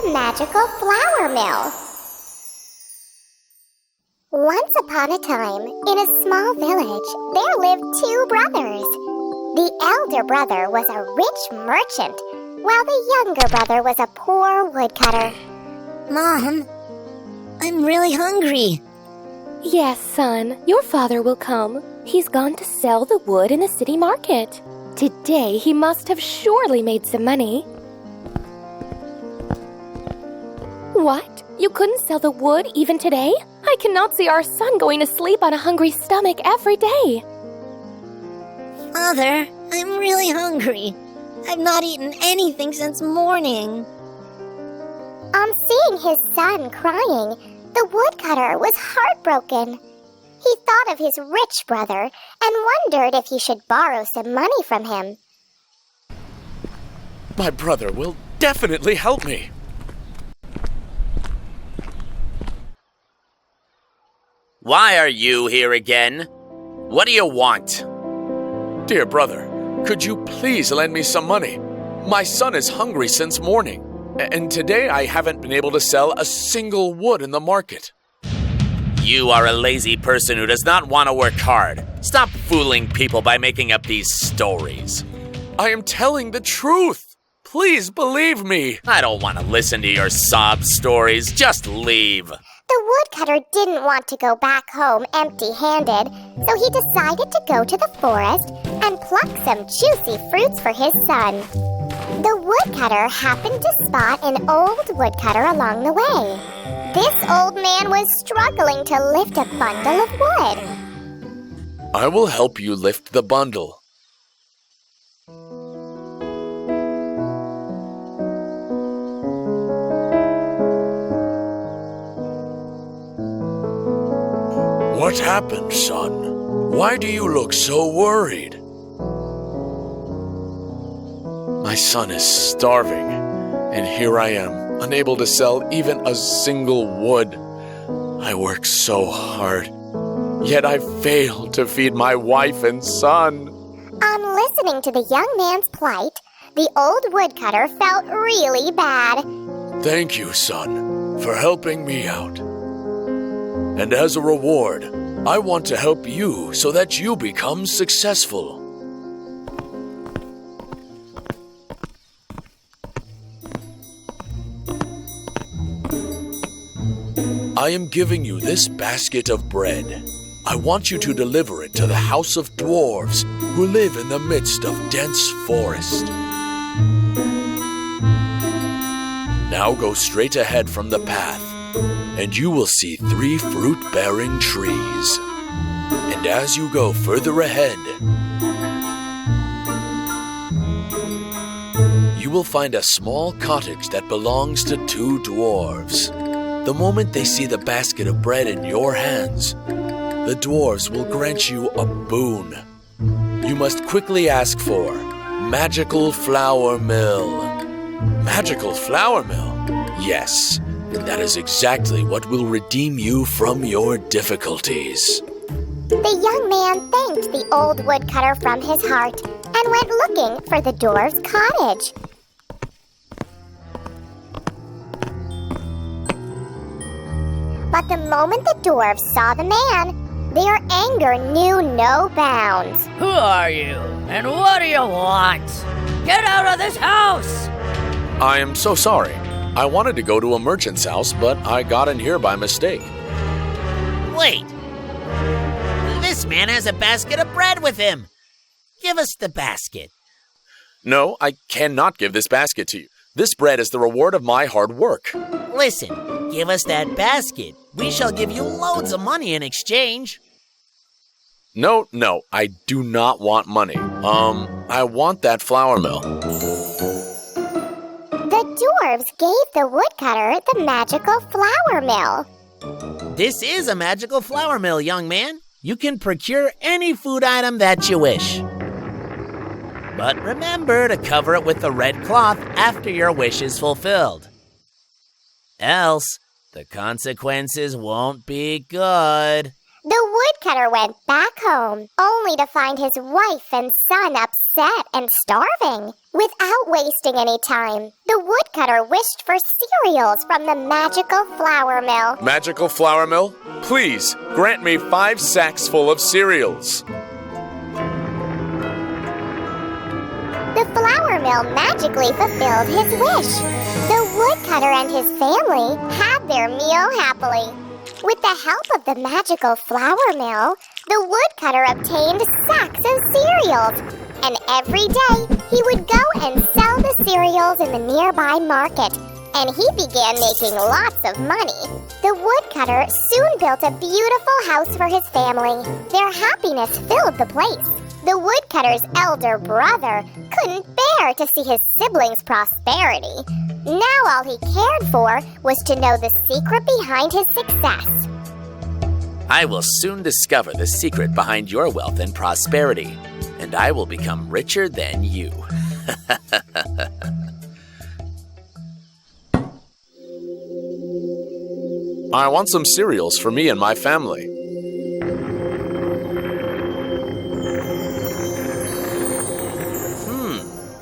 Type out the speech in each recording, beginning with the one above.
the magical flour mill. Once upon a time, in a small village, there lived two brothers. The elder brother was a rich merchant, while the younger brother was a poor woodcutter. Mom, I'm really hungry. Yes, son, your father will come. He's gone to sell the wood in the city market. Today he must have surely made some money. What? You couldn't sell the wood even today? I cannot see our son going to sleep on a hungry stomach every day. Father, I'm really hungry. I've not eaten anything since morning. On seeing his son crying, the woodcutter was heartbroken. He thought of his rich brother and wondered if he should borrow some money from him. My brother will definitely help me. Why are you here again? What do you want? Dear brother, could you please lend me some money? My son is hungry since morning, and today I haven't been able to sell a single wood in the market. You are a lazy person who does not want to work hard. Stop fooling people by making up these stories. I am telling the truth. Please believe me. I don't want to listen to your sob stories. Just leave. The woodcutter didn't want to go back home empty-handed, so he decided to go to the forest and pluck some juicy fruits for his son. The woodcutter happened to spot an old woodcutter along the way. This old man was struggling to lift a bundle of wood. I will help you lift the bundle. What happened, son? Why do you look so worried? My son is starving, and here I am, unable to sell even a single wood. I work so hard, yet I fail to feed my wife and son. On listening to the young man's plight, the old woodcutter felt really bad. Thank you, son, for helping me out. And as a reward, I want to help you so that you become successful. I am giving you this basket of bread. I want you to deliver it to the house of dwarves who live in the midst of dense forest. Now go straight ahead from the path, and you will see 3 fruit-bearing trees. And as you go further ahead, you will find a small cottage that belongs to 2 dwarves. The moment they see the basket of bread in your hands, the dwarves will grant you a boon. You must quickly ask for Magical Flour Mill. Magical Flour Mill? Yes, that is exactly what will redeem you from your difficulties. The young man thanked the old woodcutter from his heart and went looking for the dwarf's cottage. But the moment the dwarves saw the man, their anger knew no bounds. Who are you? And what do you want? Get out of this house! I am so sorry. I wanted to go to a merchant's house, but I got in here by mistake. Wait. This man has a basket of bread with him. Give us the basket. No, I cannot give this basket to you. This bread is the reward of my hard work. Listen, give us that basket. We shall give you loads of money in exchange. No, I do not want money. I want that flour mill. The dwarves gave the woodcutter the magical flour mill. This is a magical flour mill, young man. You can procure any food item that you wish. But remember to cover it with the red cloth after your wish is fulfilled. Else, the consequences won't be good. The woodcutter went back home, only to find his wife and son upset upset and starving. Without wasting any time, the woodcutter wished for cereals from the magical flour mill. Magical flour mill, please grant me 5 sacks full of cereals. The flour mill magically fulfilled his wish. The woodcutter and his family had their meal happily. With the help of the magical flour mill, the woodcutter obtained sacks of cereals. And every day, he would go and sell the cereals in the nearby market. And he began making lots of money. The woodcutter soon built a beautiful house for his family. Their happiness filled the place. The woodcutter's elder brother couldn't bear to see his siblings' prosperity. Now all he cared for was to know the secret behind his success. I will soon discover the secret behind your wealth and prosperity, and I will become richer than you. I want some cereals for me and my family.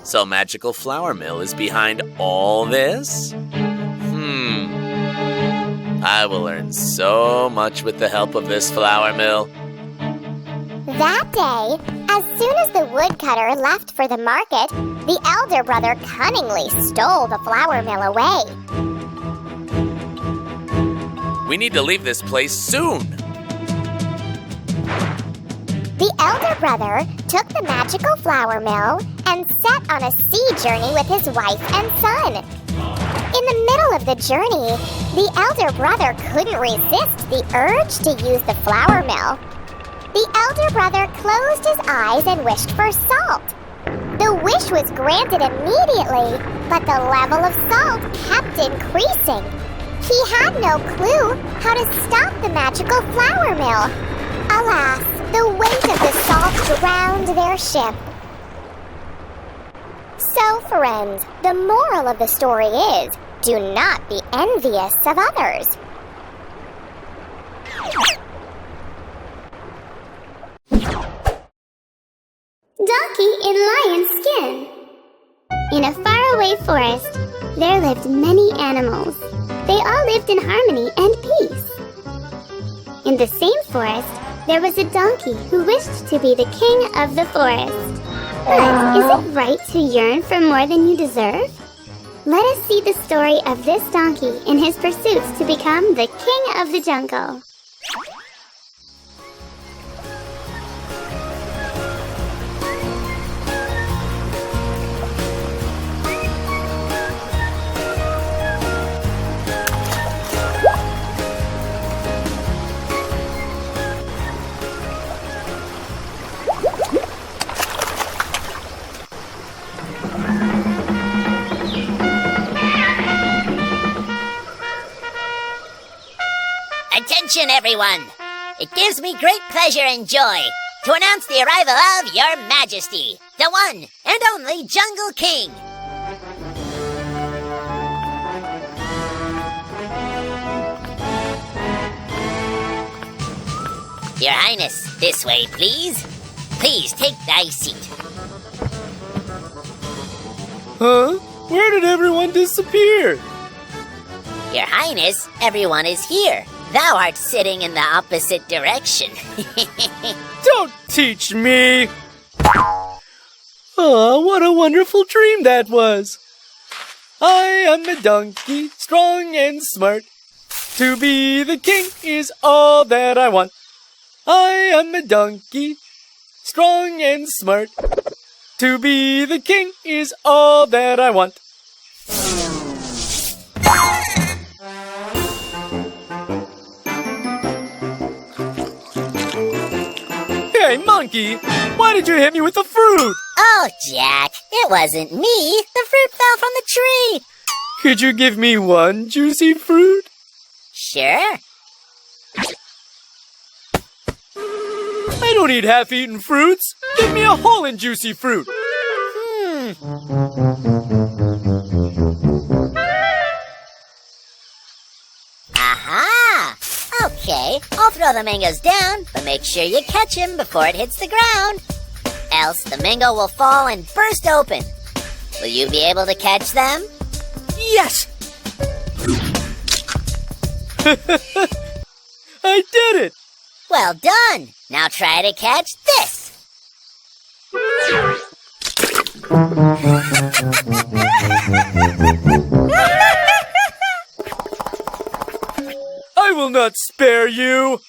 So Magical Flour Mill is behind all this? I will learn so much with the help of this flour mill. That day, as soon as the woodcutter left for the market, the elder brother cunningly stole the flour mill away. We need to leave this place soon. The elder brother took the magical flour mill and set on a sea journey with his wife and son. In the middle of the journey, the elder brother couldn't resist the urge to use the flour mill. The elder brother closed his eyes and wished for salt. The wish was granted immediately, but the level of salt kept increasing. He had no clue how to stop the magical flour mill. Alas, the weight of the salt drowned their ship. So, friends, the moral of the story is, do not be envious of others. Donkey in Lion's Skin. In a faraway forest, there lived many animals. They all lived in harmony and peace. In the same forest, there was a donkey who wished to be the king of the forest. But is it right to yearn for more than you deserve? Let us see the story of this donkey in his pursuits to become the king of the jungle. Attention, everyone! It gives me great pleasure and joy to announce the arrival of Your Majesty, the one and only Jungle King. Your Highness, this way, please. Please take thy seat. Huh? Where did everyone disappear? Your Highness, everyone is here. Thou art sitting in the opposite direction. Don't teach me! Oh, what a wonderful dream that was! I am a donkey, strong and smart. To be the king is all that I want. I am a donkey, strong and smart. To be the king is all that I want. Hey, monkey! Why did you hit me with the fruit? Oh, Jack, it wasn't me. The fruit fell from the tree. Could you give me one juicy fruit? Sure. I don't eat half-eaten fruits. Give me a whole and juicy fruit. Aha! Okay, I'll throw the mangoes down, but make sure you catch him before it hits the ground. else the mango will fall and burst open. Will you be able to catch them? Yes! I did it! Well done! Now try to catch this! I will not spare you!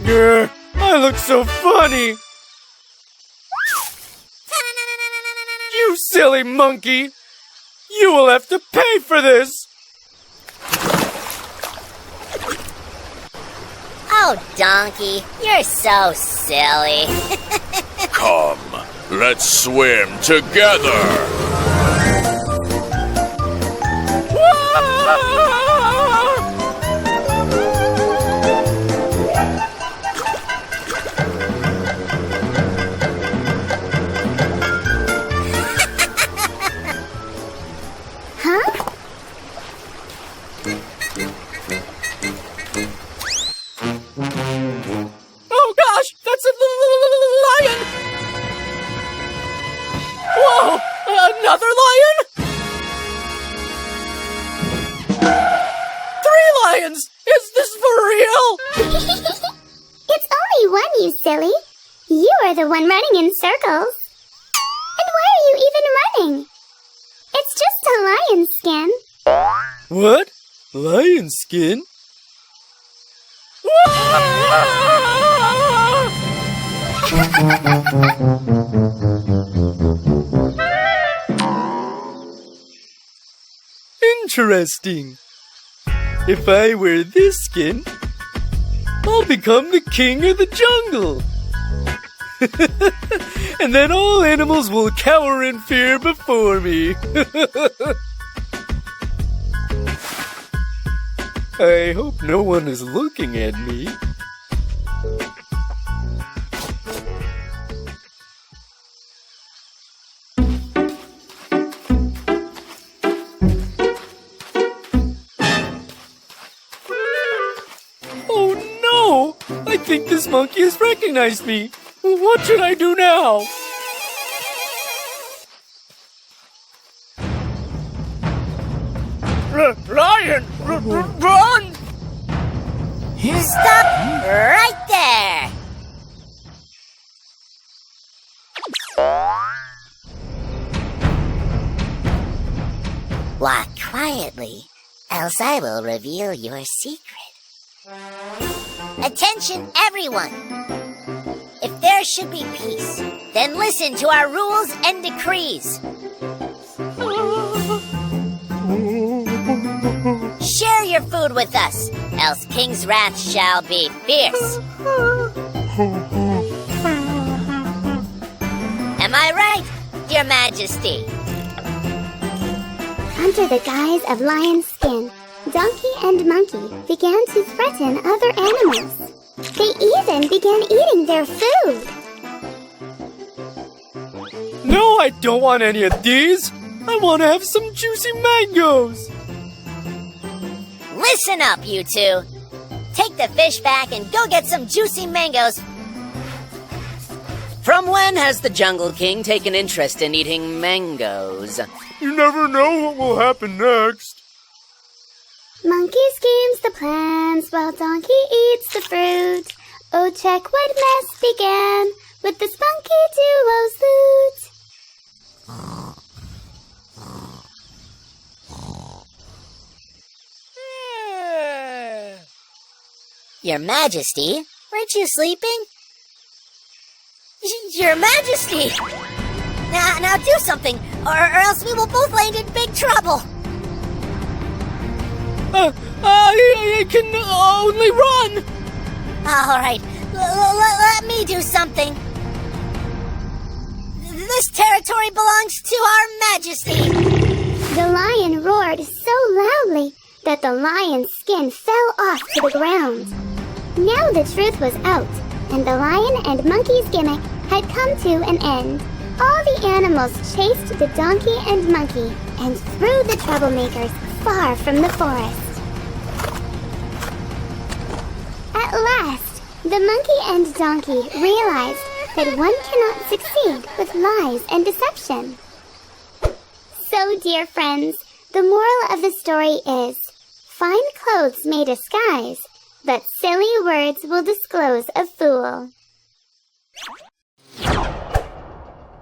Grr, I look so funny! You silly monkey! You will have to pay for this! Oh, Donkey, you're so silly. Come, let's swim together. Huh? Oh gosh, that's a lion! Whoa, another lion? 3 lions! Is this for real? It's only one, you silly. You are the one running in circles. And why are you even running? It's just a lion skin. What? Lion skin? Interesting. If I wear this skin, I'll become the king of the jungle. And then all animals will cower in fear before me. I hope no one is looking at me. Oh no! I think this monkey has recognized me. What should I do now? Lion! Run! Stop right there! Walk quietly, else I will reveal your secret. Attention, everyone! If there should be peace, then listen to our rules and decrees. Share your food with us, else King's wrath shall be fierce. Am I right, Your Majesty? Under the guise of lion skin, Donkey and Monkey began to threaten other animals. They even began eating their food. No, I don't want any of these. I want to have some juicy mangoes. Listen up, you two. Take the fish back and go get some juicy mangoes. From when has the Jungle King taken interest in eating mangoes? You never know what will happen next. Monkey schemes the plans while Donkey eats the fruit. Oh, check what mess began with the spunky duo's loot. Your Majesty, weren't you sleeping? Your Majesty! Now do something, or else we will both land in big trouble. I can only run. All right, let me do something. This territory belongs to our Majesty. The lion roared so loudly that the lion's skin fell off to the ground. Now the truth was out, and the lion and monkey's gimmick had come to an end. All the animals chased the donkey and monkey and threw the troublemakers far from the forest. At last, the monkey and donkey realized that one cannot succeed with lies and deception. So, dear friends, the moral of the story is, fine clothes may disguise, but silly words will disclose a fool.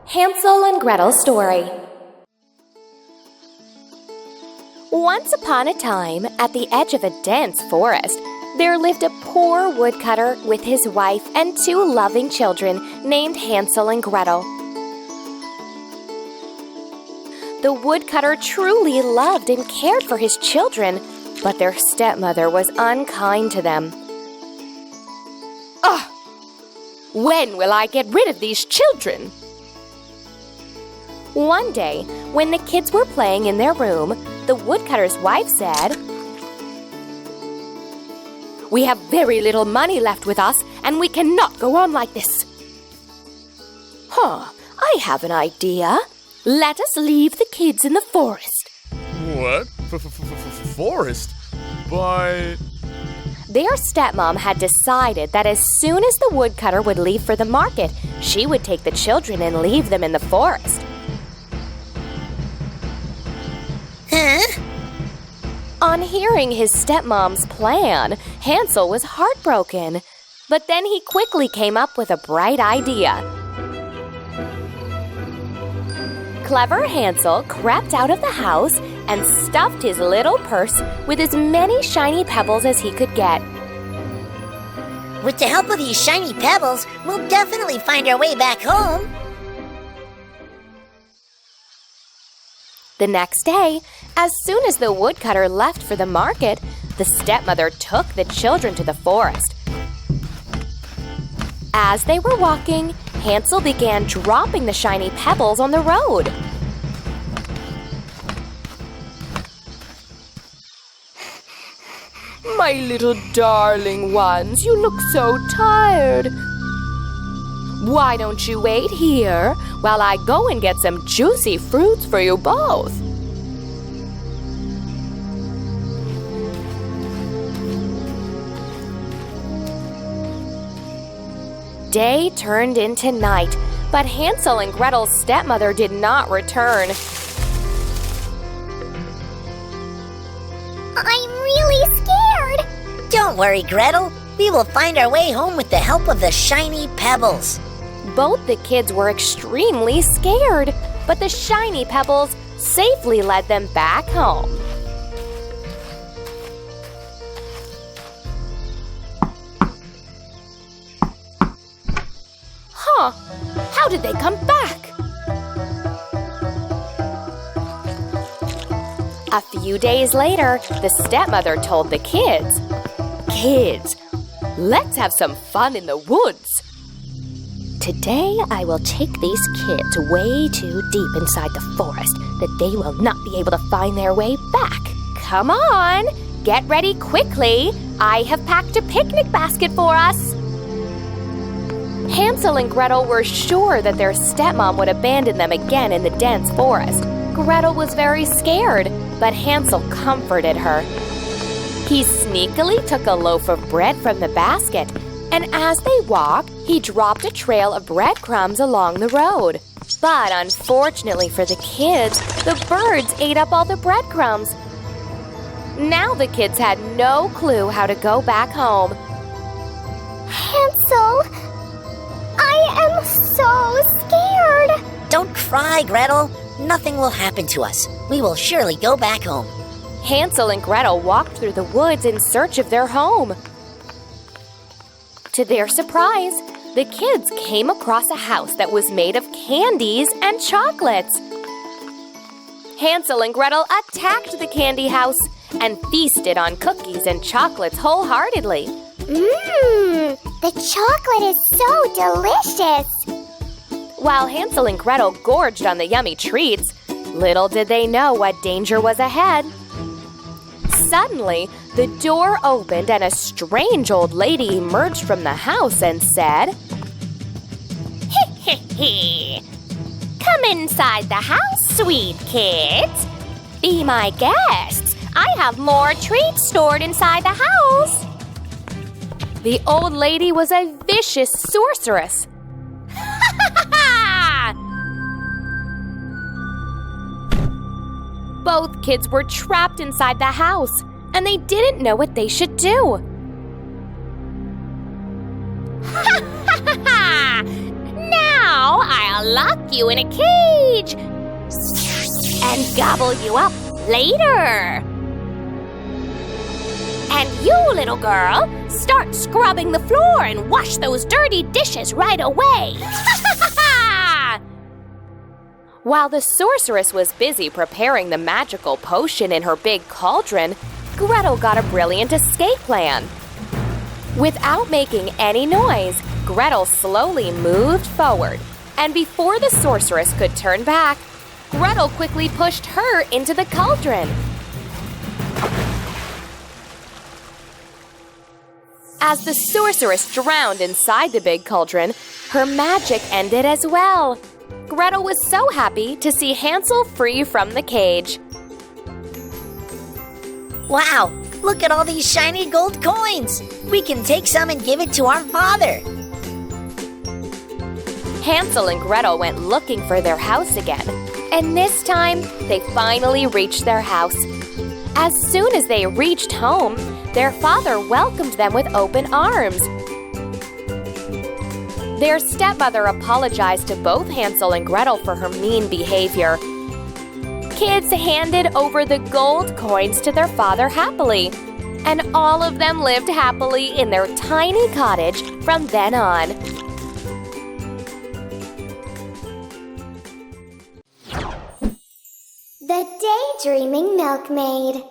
Hansel and Gretel story. Once upon a time, at the edge of a dense forest, there lived a poor woodcutter with his wife and 2 loving children named Hansel and Gretel. The woodcutter truly loved and cared for his children, but their stepmother was unkind to them. "Ugh! When will I get rid of these children?" One day, when the kids were playing in their room, the woodcutter's wife said, "We have very little money left with us, and we cannot go on like this." I have an idea. Let us leave the kids in the forest." What? Forest? But... Their stepmom had decided that as soon as the woodcutter would leave for the market, she would take the children and leave them in the forest. Huh? On hearing his stepmom's plan, Hansel was heartbroken. But then he quickly came up with a bright idea. Clever Hansel crept out of the house and stuffed his little purse with as many shiny pebbles as he could get. With the help of these shiny pebbles, we'll definitely find our way back home. The next day, as soon as the woodcutter left for the market, the stepmother took the children to the forest. As they were walking, Hansel began dropping the shiny pebbles on the road. "My little darling ones, you look so tired. Why don't you wait here while I go and get some juicy fruits for you both?" Day turned into night, but Hansel and Gretel's stepmother did not return. I'm really scared. Don't worry, Gretel. We will find our way home with the help of the shiny pebbles. Both the kids were extremely scared, but the shiny pebbles safely led them back home. How did they come back? A few days later, the stepmother told the kids, "Kids, let's have some fun in the woods. Today, I will take these kids way too deep inside the forest that they will not be able to find their way back. Come on, get ready quickly. I have packed a picnic basket for us." Hansel and Gretel were sure that their stepmom would abandon them again in the dense forest. Gretel was very scared, but Hansel comforted her. He sneakily took a loaf of bread from the basket, and as they walked, he dropped a trail of breadcrumbs along the road. But unfortunately for the kids, the birds ate up all the breadcrumbs. Now the kids had no clue how to go back home. Hansel, I am so scared. Don't cry, Gretel. Nothing will happen to us. We will surely go back home. Hansel and Gretel walked through the woods in search of their home. To their surprise, the kids came across a house that was made of candies and chocolates. Hansel and Gretel attacked the candy house and feasted on cookies and chocolates wholeheartedly. The chocolate is so delicious. While Hansel and Gretel gorged on the yummy treats, little did they know what danger was ahead. Suddenly, the door opened and a strange old lady emerged from the house and said, Come inside the house, sweet kids. Be my guests. I have more treats stored inside the house. The old lady was a vicious sorceress. Both kids were trapped inside the house, and they didn't know what they should do. Now I'll lock you in a cage and gobble you up later. And you, little girl, start scrubbing the floor and wash those dirty dishes right away. While the sorceress was busy preparing the magical potion in her big cauldron, Gretel got a brilliant escape plan. Without making any noise, Gretel slowly moved forward, and before the sorceress could turn back, Gretel quickly pushed her into the cauldron. As the sorceress drowned inside the big cauldron, her magic ended as well. Gretel was so happy to see Hansel free from the cage. Wow, look at all these shiny gold coins. We can take some and give it to our father. Hansel and Gretel went looking for their house again, and this time they finally reached their house. As soon as they reached home, their father welcomed them with open arms. Their stepmother apologized to both Hansel and Gretel for her mean behavior. Kids handed over the gold coins to their father happily, and all of them lived happily in their tiny cottage from then on. The Daydreaming Milkmaid.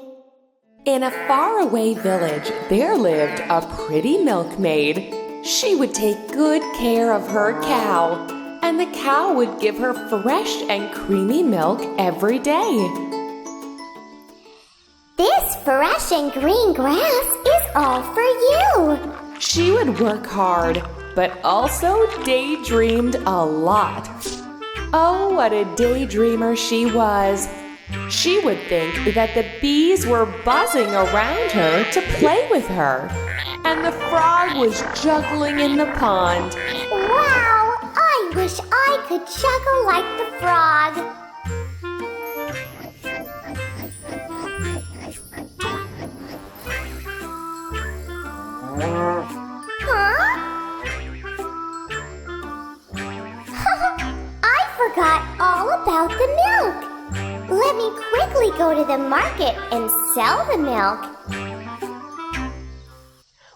In a faraway village, there lived a pretty milkmaid. She would take good care of her cow, and the cow would give her fresh and creamy milk every day. This fresh and green grass is all for you. She would work hard, but also daydreamed a lot. Oh, what a daydreamer she was. She would think that the bees were buzzing around her to play with her, and the frog was juggling in the pond. Wow! I wish I could juggle like the frog. Huh? I forgot all about the milk. Let me quickly go to the market and sell the milk.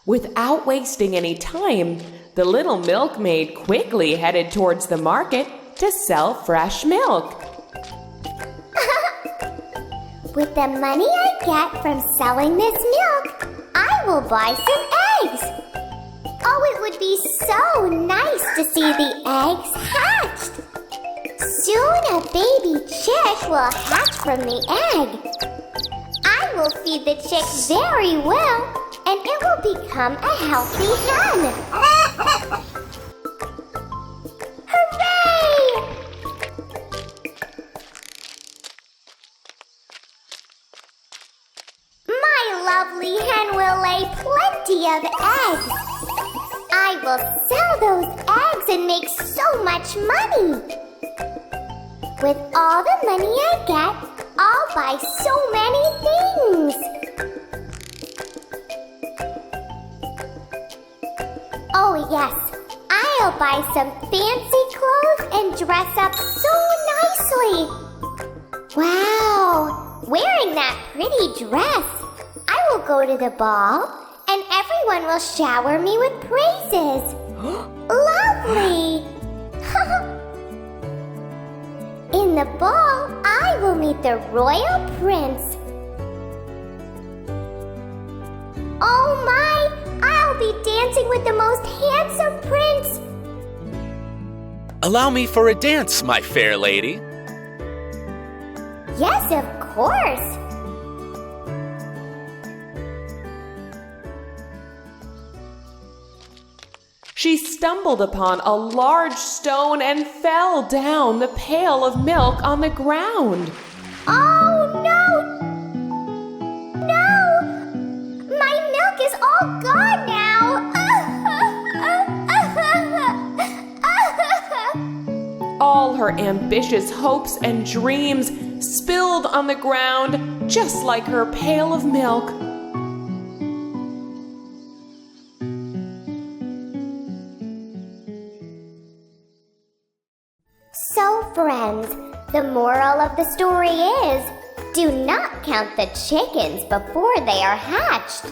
Without wasting any time, the little milkmaid quickly headed towards the market to sell fresh milk. With the money I get from selling this milk, I will buy some eggs. Oh, it would be so nice to see the eggs hatched. Soon a baby chick will hatch from the egg. I will feed the chick very well, and it will become a healthy hen. Hooray! My lovely hen will lay plenty of eggs. I will sell those eggs and make so much money. With all the money I get, I'll buy so many things. Oh yes, I'll buy some fancy clothes and dress up so nicely. Wow, wearing that pretty dress, I will go to the ball and everyone will shower me with praises. Lovely! In the ball, I will meet the royal prince. Oh my! I'll be dancing with the most handsome prince. Allow me for a dance, my fair lady. Yes, of course. She stumbled upon a large stone and fell down the pail of milk on the ground. Oh, no! No! My milk is all gone now! All her ambitious hopes and dreams spilled on the ground, just like her pail of milk. So, friends, the moral of the story is, do not count the chickens before they are hatched.